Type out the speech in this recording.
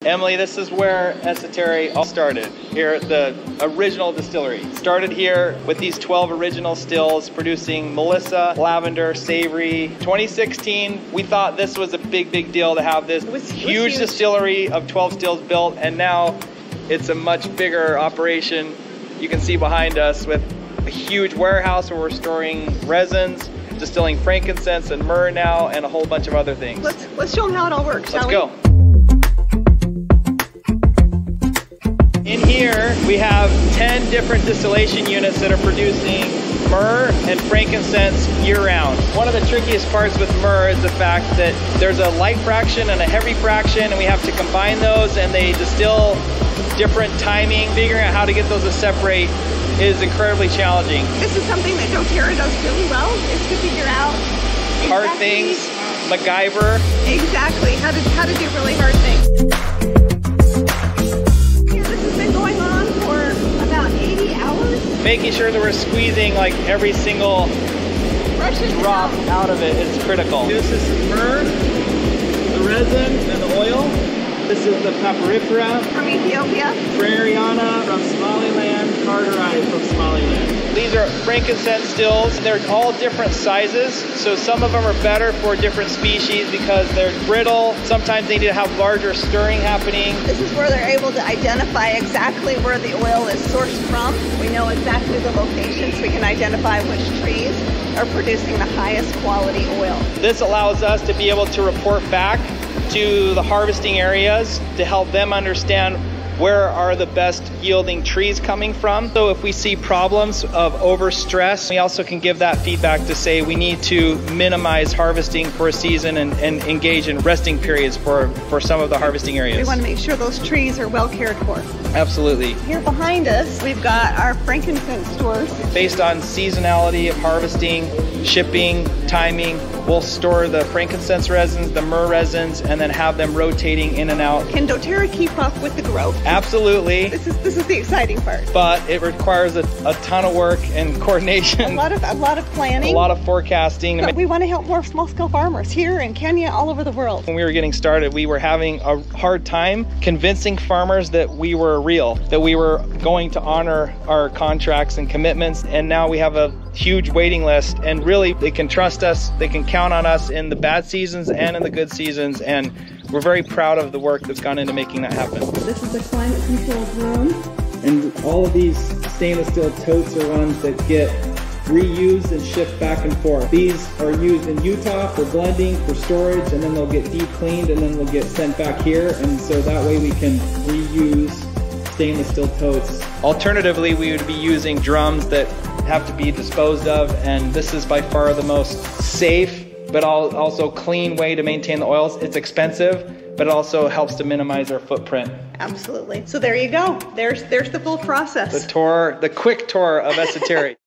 Emily, this is where Esoterri all started, here at the original distillery. Started here with these 12 original stills producing Melissa, Lavender, Savory. 2016, we thought this was a big deal to have this huge distillery of 12 stills built, and now it's a much bigger operation. You can see behind us with a huge warehouse where we're storing resins, distilling frankincense and myrrh now, and a whole bunch of other things. Let's show them how it all works, shall we? Let's go. In here, we have 10 different distillation units that are producing myrrh and frankincense year-round. One of the trickiest parts with myrrh is the fact that there's a light fraction and a heavy fraction, and we have to combine those, and they distill different timing. Figuring out how to get those to separate is incredibly challenging. This is something that doTERRA does really well, is to figure out hard things, MacGyver. Exactly, how to do really hard things. Going on for about 80 hours. Making sure that we're squeezing like every single drop out of it is critical. This is myrrh, the resin, and the oil. This is the Paporifera from Ethiopia. Prairiana from Somaliland, Carteri from Somaliland. These are frankincense stills. They're all different sizes, so some of them are better for different species because they're brittle. Sometimes they need to have larger stirring happening. This is where they're able to identify exactly where the oil is sourced from. We know exactly the location, so we can identify which trees are producing the highest quality oil. This allows us to be able to report back to the harvesting areas to help them understand where are the best yielding trees coming from. So if we see problems of overstress, we also can give that feedback to say we need to minimize harvesting for a season and engage in resting periods for some of the harvesting areas. We want to make sure those trees are well cared for. Absolutely. Here behind us, we've got our frankincense stores. Based on seasonality of harvesting, shipping, timing, we'll store the frankincense resins, the myrrh resins, and then have them rotating in and out. Can doTERRA keep up with the growth? Absolutely. This is the exciting part. But it requires a ton of work and coordination. A lot of planning. A lot of forecasting. But we want to help more small-scale farmers here in Kenya, all over the world. When we were getting started, we were having a hard time convincing farmers that we were real, that we were going to honor our contracts and commitments. And now we have a huge waiting list, and really they can trust us, they can count on us in the bad seasons and in the good seasons, and we're very proud of the work that's gone into making that happen. This is a climate controlled room. And all of these stainless steel totes are ones that get reused and shipped back and forth. These are used in Utah for blending, for storage, and then they'll get deep cleaned and then they'll get sent back here, and so that way we can reuse stainless steel totes. Alternatively, we would be using drums that have to be disposed of, and this is by far the most safe but also clean way to maintain the oils. It's expensive, but it also helps to minimize our footprint. Absolutely. So there you go. There's the full process. The quick tour of Esoterri.